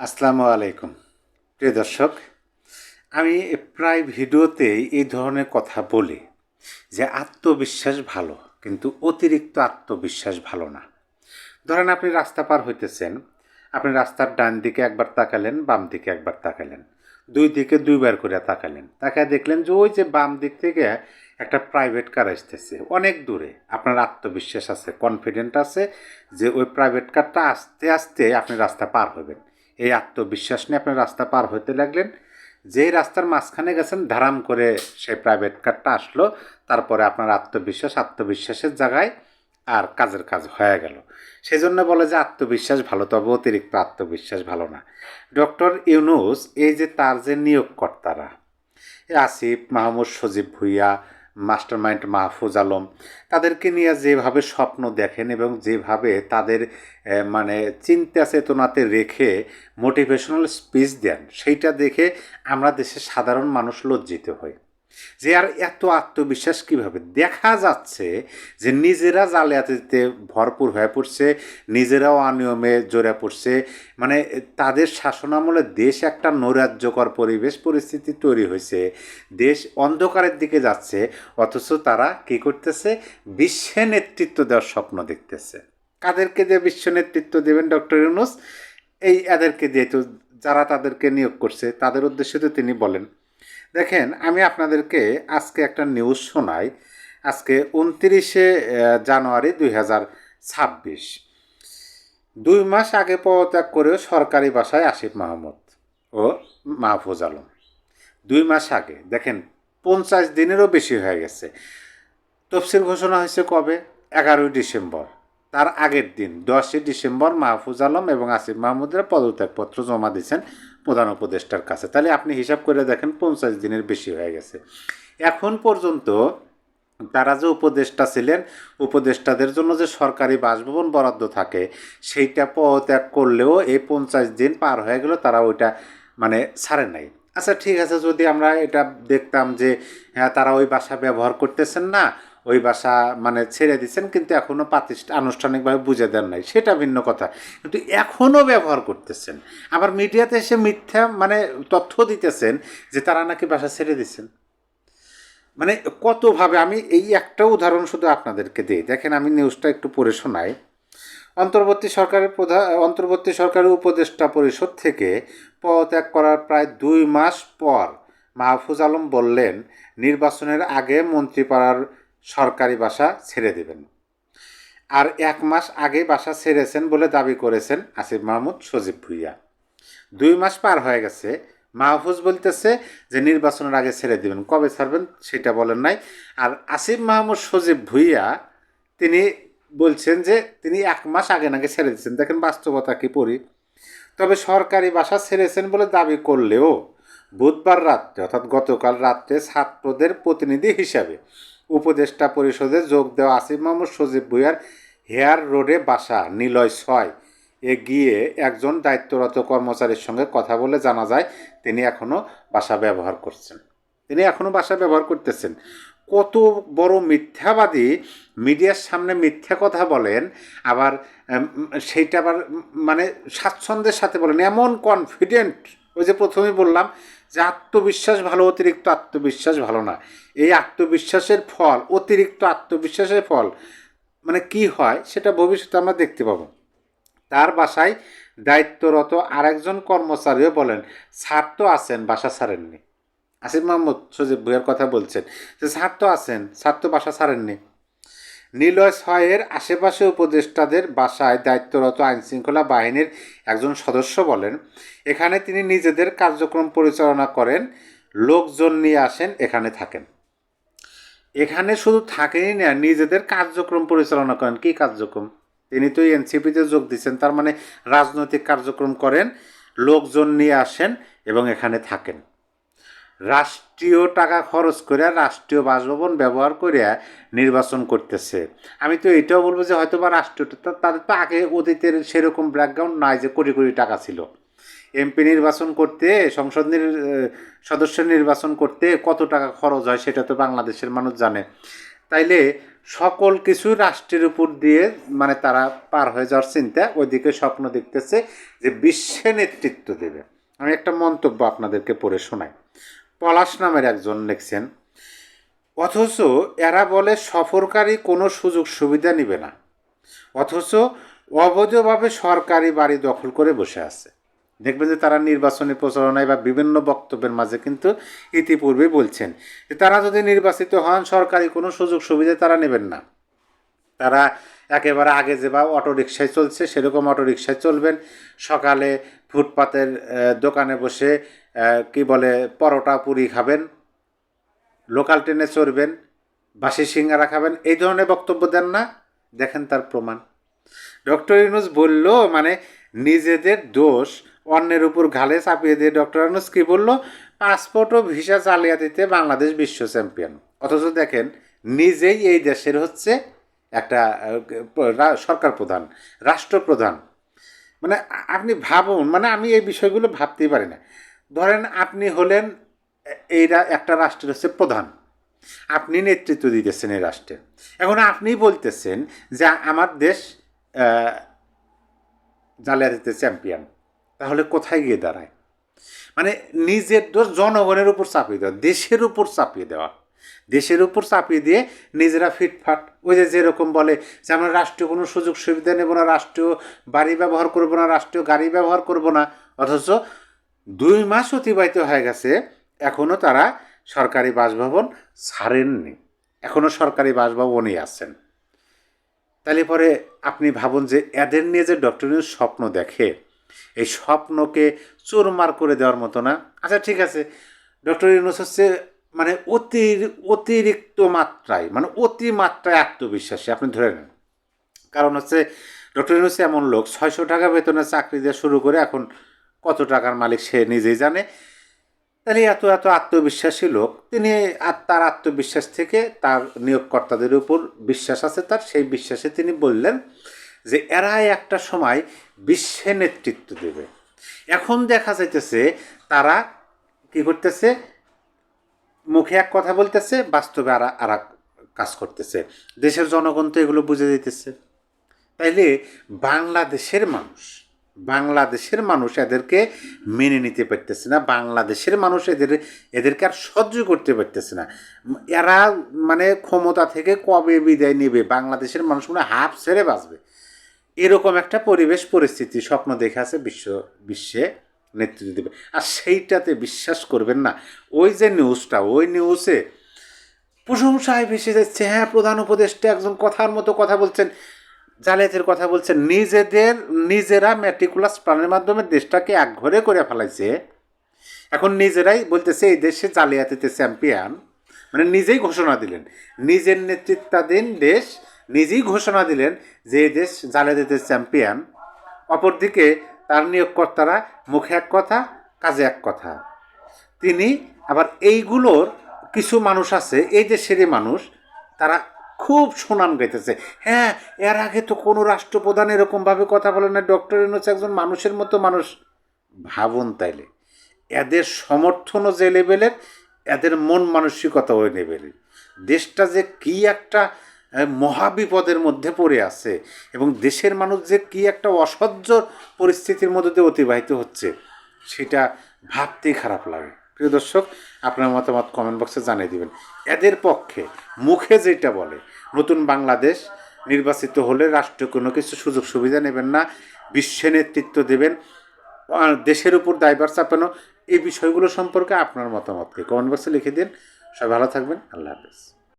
আসসালামু আলাইকুম প্রিয় দর্শক। আমি প্রায় ভিডিওতেই এই ধরনের কথা বলি যে আত্মবিশ্বাস ভালো, কিন্তু অতিরিক্ত আত্মবিশ্বাস ভালো না। ধরেন আপনি রাস্তা পার হইতেছেন, আপনি রাস্তার ডান দিকে একবার তাকালেন, বাম দিকে একবার তাকালেন, দুই দিকে দুইবার করে তাকালেন, তাকায় দেখলেন যে ওই যে বাম দিক থেকে একটা প্রাইভেট কার আসতেছে অনেক দূরে। আপনার আত্মবিশ্বাস আছে, কনফিডেন্ট আছে যে ওই প্রাইভেট কারটা আস্তে আস্তে আপনি রাস্তা পার হবেন। এই আত্মবিশ্বাস নিয়ে আপনি রাস্তা পার হইতে লাগলেন। যেই রাস্তার মাঝখানে গেছেন, ধারাম করে সেই প্রাইভেট কারটা আসলো। তারপরে আপনার আত্মবিশ্বাসের জায়গায় আর কাজের কাজ হয়ে গেল। সেই জন্য বলে যে আত্মবিশ্বাস ভালো, তবে অতিরিক্ত আত্মবিশ্বাস ভালো না। ডক্টর ইউনূস এই যে তার যে নিয়োগকর্তারা, আসিফ মাহমুদ, সজীব ভুঁইয়া, মাস্টারমাইন্ড মাহফুজ আলম, তাদেরকে নিয়ে যেভাবে স্বপ্ন দেখেন এবং যেভাবে তাদের মানে চিন্তা চেতনাতে রেখে মোটিভেশনাল স্পিচ দেন, সেইটা দেখে আমরা দেশের সাধারণ মানুষ লজ্জিত হই যে আর এত আত্মবিশ্বাস কিভাবে। দেখা যাচ্ছে যে নিজেরা জালিয়াতিতে ভরপুর হয়ে পড়ছে, নিজেরাও অনিয়মে জড়ে পড়ছে। মানে তাদের শাসনামলে দেশ একটা নৈরাজ্যকর পরিস্থিতি তৈরি হয়েছে, দেশ অন্ধকারের দিকে যাচ্ছে। অথচ তারা কী করতেছে? বিশ্বে নেতৃত্ব দেওয়ার স্বপ্ন দেখতেছে। কাদেরকে দিয়ে বিশ্ব নেতৃত্ব দেবেন ডক্টর ইউনূস? এই এদেরকে দিয়ে, তো যারা তাদেরকে নিয়োগ করছে তাদের উদ্দেশ্যে তো তিনি বলেন। দেখেন, আমি আপনাদেরকে আজকে একটা নিউজ শোনাই। আজকে 29শে জানুয়ারি 2026, 2 মাস আগে পদত্যাগ করেও সরকারি বাসায় আসিফ মাহমুদ ও মাহফুজ আলম। 2 মাস আগে, দেখেন 50 দিনেরও বেশি হয়ে গেছে। তফসিল ঘোষণা হয়েছে কবে? 11ই ডিসেম্বর। তার আগের দিন 10ই ডিসেম্বর মাহফুজ আলম এবং আসিফ মাহমুদের পদত্যাগপত্র জমা দিয়েছেন প্রধান উপদেষ্টার কাছে। তাহলে আপনি হিসাব করে দেখেন 50 দিনের বেশি হয়ে গেছে। এখন পর্যন্ত তারা যে উপদেষ্টা ছিলেন, উপদেষ্টাদের জন্য যে সরকারি বাসভবন বরাদ্দ থাকে, সেইটা পদত্যাগ করলেও এই 50 দিন পার হয়ে গেল, তারা ওইটা মানে ছাড়ে নাই। আচ্ছা ঠিক আছে, যদি আমরা এটা দেখতাম যে হ্যাঁ তারা ওই বাসা ব্যবহার করতেছেন না, ওই বাসা মানে ছেড়ে দিচ্ছেন, কিন্তু এখনও আনুষ্ঠানিকভাবে বুঝে দেন নাই, সেটা ভিন্ন কথা। কিন্তু এখনও ব্যবহার করতেছেন, আবার মিডিয়াতে এসে মিথ্যা মানে তথ্য দিতেছেন যে তারা নাকি বাসা ছেড়ে দিচ্ছেন। মানে কতভাবে, আমি এই একটা উদাহরণ শুধু আপনাদেরকে দিই। দেখেন, আমি নিউজটা একটু পড়ে শোনাই। অন্তর্বর্তী সরকারের উপদেষ্টা পরিষদ থেকে পদত্যাগ করার প্রায় 2 মাস পর মাহফুজ আলম বললেন নির্বাচনের আগে মন্ত্রীপাড়ার সরকারি বাসা ছেড়ে দেবেন। আর 1 মাস আগে বাসা ছেড়েছেন বলে দাবি করেছেন আসিফ মাহমুদ, সজীব ভুঁইয়া। 2 মাস পার হয়ে গেছে, মাহফুজ বলতেছে যে নির্বাচনের আগে ছেড়ে দেবেন। কবে ছাড়বেন সেটা বলেন নাই। আর আসিফ মাহমুদ, সজীব ভুঁইয়া তিনি বলছেন যে তিনি 1 মাস আগে নাকি ছেড়ে দিচ্ছেন। দেখেন বাস্তবতা কি পড়ি। তবে সরকারি বাসা ছেড়েছেন বলে দাবি করলেও বুধবার রাত্রে, অর্থাৎ গতকাল রাত্রে, ছাত্রদের প্রতিনিধি হিসাবে উপদেষ্টা পরিষদে যোগ দেওয়া আসিফ মাহমুদ, সজীব ভুঁইয়ার হেয়ার রোডে বাসা নিলয় 6 এ গিয়ে একজন দায়িত্বরত কর্মচারীর সঙ্গে কথা বলে জানা যায় তিনি এখনও বাসা ব্যবহার করছেন, তিনি এখনও বাসা ব্যবহার করতেছেন। কত বড় মিথ্যাবাদী! মিডিয়ার সামনে মিথ্যা কথা বলেন, আবার সেইটা আবার মানে স্বাচ্ছন্দ্যের সাথে বলেন, এমন কনফিডেন্ট। ওই যে প্রথমেই বললাম যে আত্মবিশ্বাস ভালো, অতিরিক্ত আত্মবিশ্বাস ভালো না। এই আত্মবিশ্বাসের ফল, অতিরিক্ত আত্মবিশ্বাসের ফল মানে কি হয় সেটা ভবিষ্যতে আমরা দেখতে পাবো। তার বাসায় দায়িত্বরত আরেকজন কর্মচারীও বলেন স্যার তো আছেন, বাসা ছাড়েননি। আসিফ মাহমুদ, সজীব ভুঁইয়ার কথা বলছেন যে স্যার তো আছেন, স্যার তো বাসা ছাড়েননি। নিলয় 6-এর আশেপাশে উপদেষ্টাদের বাসায় দায়িত্বরত আইনশৃঙ্খলা বাহিনীর একজন সদস্য বলেন এখানে তিনি নিজেদের কার্যক্রম পরিচালনা করেন, লোকজন নিয়ে আসেন, এখানে থাকেন। এখানে শুধু থাকেনই না, নিজেদের কার্যক্রম পরিচালনা করেন। কী কার্যক্রম? তিনি তো এনসিপিতে যোগ দিচ্ছেন, তার মানে রাজনৈতিক কার্যক্রম করেন, লোকজন নিয়ে আসেন এবং এখানে থাকেন। রাষ্ট্রীয় টাকা খরচ করে রাষ্ট্রীয় বাসভবন ব্যবহার করে নির্বাচন করতেছে। আমি তো এটাও বলবো যে হয়তো বা রাষ্ট্রীয়, তাদের তো আগে অতীতের সেরকম ব্যাকগ্রাউন্ড নাই যে কোটি কোটি টাকা ছিল। এমপি নির্বাচন করতে, সদস্য নির্বাচন করতে কত টাকা খরচ হয় সেটা তো বাংলাদেশের মানুষ জানে। তাইলে সকল কিছু রাষ্ট্রের উপর দিয়ে মানে তারা পার হয়ে যাওয়ার চিন্তা, ওইদিকে স্বপ্ন দেখতেছে যে বিশ্বে নেতৃত্ব দেবে। আমি একটা মন্তব্য আপনাদেরকে পড়ে শোনাই। পলাশ নামের একজন লিখছেন, অথচ এরা বলে সফরকারী কোনো সুযোগ সুবিধা নিবে না, অথচ অবৈধভাবে সরকারি বাড়ি দখল করে বসে আছে। দেখবেন যে তারা নির্বাচনী প্রচারণায় বা বিভিন্ন বক্তব্যের মাঝে কিন্তু ইতিপূর্বে বলছেন যে তারা যদি নির্বাচিত হন সরকারি কোনো সুযোগ সুবিধা তারা নেবেন না। তারা একেবারে আগে যেভাবে অটোরিকশায় চলছে সেরকম অটোরিকশায় চলবেন, সকালে ফুটপাতের দোকানে বসে কি বলে পরোটা পুরি খাবেন, লোকাল ট্রেনে চড়বেন, বাসি সিঙ্গারা খাবেন, এই ধরনের বক্তব্য দেন না। দেখেন তার প্রমাণ। ডক্টর ইউনূস বলল মানে নিজেদের দোষ অন্যের উপর ঘালে চাপিয়ে দিয়ে ডক্টর ইউনূস কী বললো, পাসপোর্ট ও ভিসা জালিয়াতিতে বাংলাদেশ বিশ্ব চ্যাম্পিয়ন। অথচ দেখেন নিজেই এই দেশের হচ্ছে একটা সরকার প্রধান, রাষ্ট্রপ্রধান। মানে আপনি ভাবুন, মানে আমি এই বিষয়গুলো ভাবতেই পারি না। ধরেন আপনি হলেন এইটা একটা রাষ্ট্রের হচ্ছে প্রধান, আপনি নেতৃত্ব দিতেছেন এই রাষ্ট্রে, এখন আপনি বলতেছেন যে আমার দেশ জালিয়াতিতে চ্যাম্পিয়ন, তাহলে কোথায় গিয়ে দাঁড়ায়? মানে নিজের দোষ জনগণের উপর চাপিয়ে দেওয়া, দেশের উপর চাপিয়ে দেওয়া, দেশের উপর চাপিয়ে দিয়ে নিজেরা ফিটফাট। ওই যে যেরকম বলে যে আমরা রাষ্ট্রীয় কোনো সুযোগ সুবিধা নেব না, রাষ্ট্রীয় বাড়ি ব্যবহার করব না, রাষ্ট্রীয় গাড়ি ব্যবহার করব না, অথচ 2 মাস অতিবাহিত হয়ে গেছে এখনও তারা সরকারি বাসভবন ছাড়েননি, এখনও সরকারি বাসভবনই আছেন। তাহলে পরে আপনি ভাবুন যে এদের নিয়ে যে ডক্টর ইউনূস স্বপ্ন দেখে, এই স্বপ্নকে চুরমার করে দেওয়ার মতো না। আচ্ছা ঠিক আছে, ডক্টর ইউনূস হচ্ছে মানে অতিরিক্ত মাত্রায়, মানে অতিমাত্রায় আত্মবিশ্বাসী, আপনি ধরে নেন। কারণ হচ্ছে ডক্টর ইউনূস এমন লোক, 600 টাকা বেতনে চাকরি দিয়ে শুরু করে এখন কত টাকার মালিক সে নিজেই জানে। তাহলে এত এত আত্মবিশ্বাসী লোক তিনি, আর তার আত্মবিশ্বাস থেকে তার নিয়োগকর্তাদের উপর বিশ্বাস আছে তার, সেই বিশ্বাসে তিনি বললেন যে এরাই একটা সময় বিশ্বে নেতৃত্ব দেবে। এখন দেখা যাইতেছে তারা কি করতেছে, মুখে এক কথা বলতেছে, বাস্তবে আর এক কাজ করতেছে। দেশের জনগণ তো এগুলো বুঝে দিতেছে। তাইলে বাংলাদেশের মানুষ এদেরকে মেনে নিতে পারতেছে না, বাংলাদেশের মানুষ এদেরকে আর সহ্য করতে পারতেছে না। এরা মানে ক্ষমতা থেকে কবে বিদায় নেবে, বাংলাদেশের মানুষ মানে হাফ ছেড়ে বাঁচবে, এরকম একটা পরিবেশ পরিস্থিতি স্বপ্ন দেখে আছে বিশ্বে নেতৃত্ব দেবে। আর সেইটাতে বিশ্বাস করবেন না, ওই যে নিউজটা, ওই নিউজে প্রশংসায় ভেসে যাচ্ছে, হ্যাঁ প্রধান উপদেষ্টা একজন কথার মতো কথা বলছেন, জালিয়াতির কথা বলছেন, নিজেরা ম্যাটিকুলাস প্ল্যানের মাধ্যমে দেশটাকে একঘরে করে ফেলাইছে, এখন নিজেরাই বলতেছে এই দেশে জালিয়াতিতে চ্যাম্পিয়ন। মানে নিজেই ঘোষণা দিলেন, নিজের নেতৃত্বাধীন দেশ নিজেই ঘোষণা দিলেন যে এই দেশ জালিয়াতিতে চ্যাম্পিয়ন। অপরদিকে তার নিয়োগকর্তারা মুখে এক কথা কাজে এক কথা। তিনি আবার এইগুলোর কিছু মানুষ আছে এই দেশেরই মানুষ, তারা খুব সুনাম গাইতেছে, হ্যাঁ এর আগে তো কোনো রাষ্ট্রপ্রধান এরকমভাবে কথা বলে না, ডক্টর ইউনূস একজন মানুষের মতো মানুষ। ভাবুন তাইলে এদের সমর্থনও যে লেভেলের, এদের মন মানসিকতা ওই লেভেলের। দেশটা যে কী একটা মহাবিপদের মধ্যে পড়ে আছে এবং দেশের মানুষ যে কী একটা অসহ্য পরিস্থিতির মধ্যে দিয়ে অতিবাহিত হচ্ছে, সেটা ভাবতেই খারাপ লাগে। প্রিয় দর্শক, আপনার মতামত কমেন্ট বক্সে জানিয়ে দিবেন। এদের পক্ষে মুখে যেটা বলে নতুন বাংলাদেশ নির্বাচিত হলে রাষ্ট্র কোনো কিছু সুযোগ সুবিধা নেবেন না, বিশ্বে নেতৃত্ব দেবেন, দেশের উপর দায়ভার চাপানো, এই বিষয়গুলো সম্পর্কে আপনার মতামতকে কমেন্ট বক্সে লিখে দিন। সবাই ভালো থাকবেন, আল্লাহ হাফেজ।